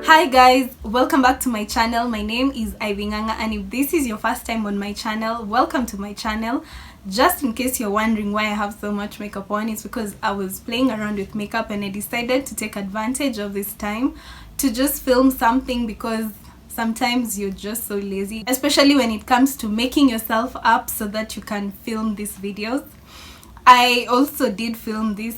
Hi guys, welcome back to my channel. My name is Ivy Nganga, and if this is your first time on my channel, welcome to my channel. Just in case you're wondering why I have so much makeup on, it's because I was playing around with makeup and I decided to take advantage of this time to just film something, because sometimes you're just so lazy, especially when it comes to making yourself up so that you can film these videos. I also did film this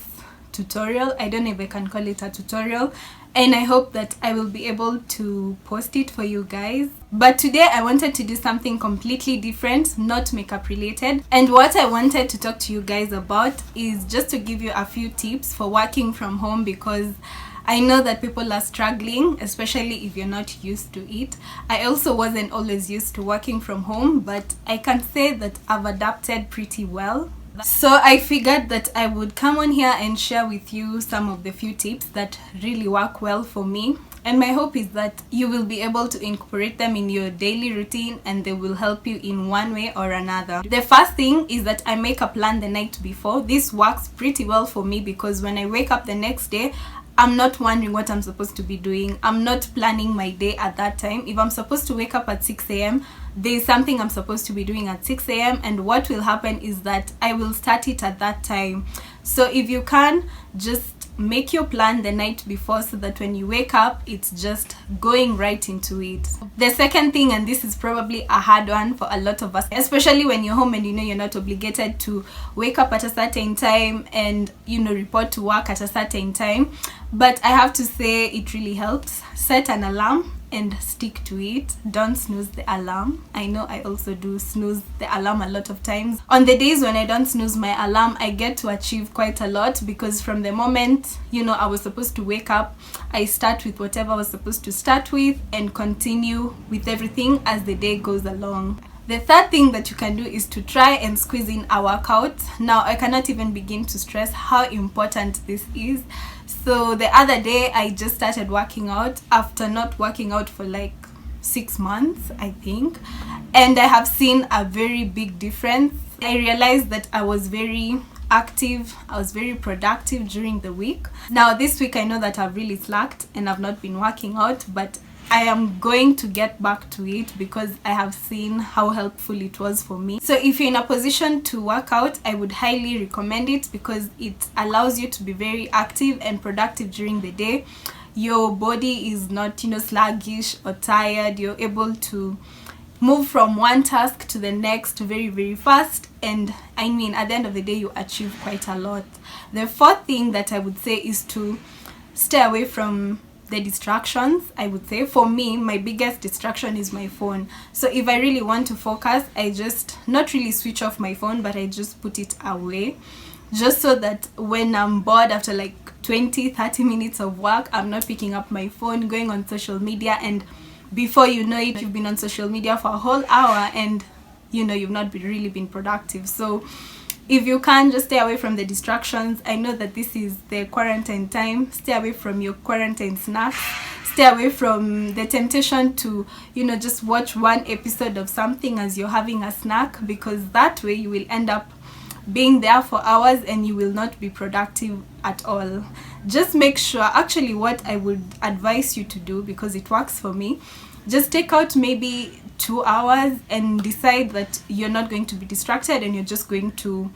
tutorial. I don't know if I can call it a tutorial, and I hope that I will be able to post it for you guys. But today I wanted to do something completely different, not makeup related. And what I wanted to talk to you guys about is just to give you a few tips for working from home, because I know that people are struggling, especially if you're not used to it. I also wasn't always used to working from home, but I can say that I've adapted pretty well. So I figured that I would come on here and share with you some of the few tips that really work well for me. And my hope is that you will be able to incorporate them in your daily routine and they will help you in one way or another. The first thing is that I make a plan the night before. This works pretty well for me because when I wake up the next day, I'm not wondering what I'm supposed to be doing. I'm not planning my day at that time. If I'm supposed to wake up at 6 a.m., there's something I'm supposed to be doing at 6 a.m. and what will happen is that I will start it at that time. So if you can, just make your plan the night before so that when you wake up, it's just going right into it. The second thing, and this is probably a hard one for a lot of us, especially when you're home and you know you're not obligated to wake up at a certain time and report to work at a certain time, but I have to say it really helps. Set an alarm and stick to it. Don't snooze the alarm. I know I also do snooze the alarm a lot of times. On the days when I don't snooze my alarm, I get to achieve quite a lot, because from the moment I was supposed to wake up, I start with whatever I was supposed to start with and continue with everything as the day goes along. The third thing that you can do is to try and squeeze in a workout. Now, I cannot even begin to stress how important this is. So the other day, I just started working out after not working out for like 6 months, I think. And I have seen a very big difference. I realized that I was very active, I was very productive during the week. Now this week I know that I've really slacked and I've not been working out, but I am going to get back to it because I have seen how helpful it was for me. So if you're in a position to work out, I would highly recommend it because it allows you to be very active and productive during the day. Your body is not sluggish or tired. You're able to move from one task to the next very, very fast, and at the end of the day you achieve quite a lot. The fourth thing that I would say is to stay away from the distractions. I would say for me, my biggest distraction is my phone. So if I really want to focus, I just not really switch off my phone, but I just put it away, just so that when I'm bored after like 20-30 minutes of work, I'm not picking up my phone, going on social media, and before you know it, you've been on social media for a whole hour and you've not really been productive. So if you can, just stay away from the distractions. I know that this is the quarantine time. Stay away from your quarantine snacks. Stay away from the temptation to just watch one episode of something as you're having a snack, because that way you will end up being there for hours and you will not be productive at all. Just make sure, actually what I would advise you to do, because it works for me, just take out maybe 2 hours and decide that you're not going to be distracted and you're just going to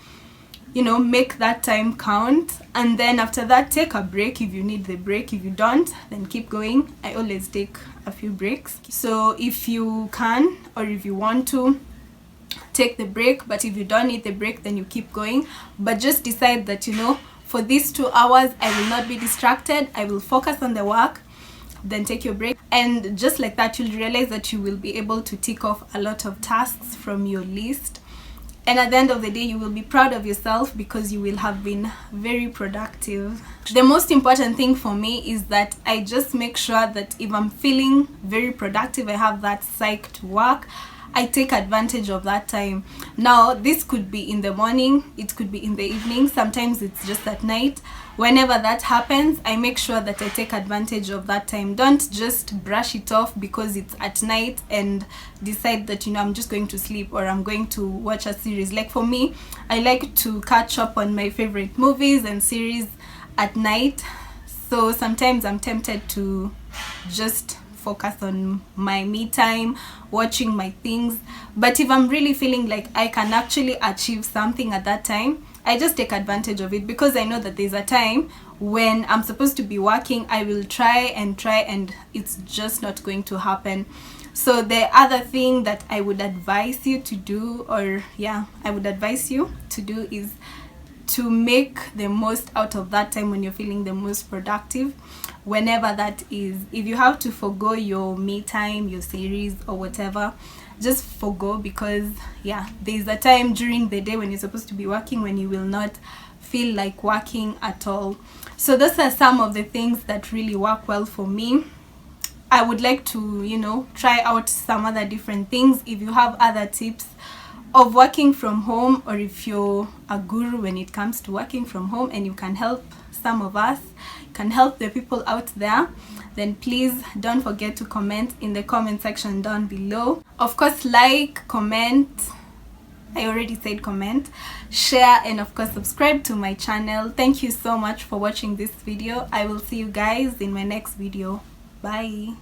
make that time count. And then after that, take a break if you need the break. If you don't, then keep going. I always take a few breaks. So if you can, or if you want to, take the break, but if you don't need the break, then you keep going. But just decide that for these 2 hours I will not be distracted, I will focus on the work. Then take your break, and just like that you'll realize that you will be able to tick off a lot of tasks from your list, and at the end of the day you will be proud of yourself because you will have been very productive. The most important thing for me is that I just make sure that if I'm feeling very productive, I have that psych to work, I take advantage of that time. Now this could be in the morning, it could be in the evening, sometimes it's just at night. Whenever that happens, I make sure that I take advantage of that time. Don't just brush it off because it's at night and decide that, you know, I'm just going to sleep or I'm going to watch a series. Like for me, I like to catch up on my favorite movies and series at night. So sometimes I'm tempted to just focus on my me time, watching my things. But if I'm really feeling like I can actually achieve something at that time, I just take advantage of it, because I know that there's a time when I'm supposed to be working, I will try and it's just not going to happen. So the other thing that I would advise you to do, is to make the most out of that time when you're feeling the most productive, whenever that is. If you have to forgo your me time, your series or whatever, just forgo, because there's a time during the day when you're supposed to be working when you will not feel like working at all. So those are some of the things that really work well for me. I would like to, you know, try out some other different things. If you have other tips of working from home, or if you're a guru when it comes to working from home and you can help some of us, can help the people out there, then please don't forget to comment in the comment section down below. Of course, like, comment, I already said comment, share, and of course subscribe to my channel. Thank you so much for watching this video. I will see you guys in my next video. Bye.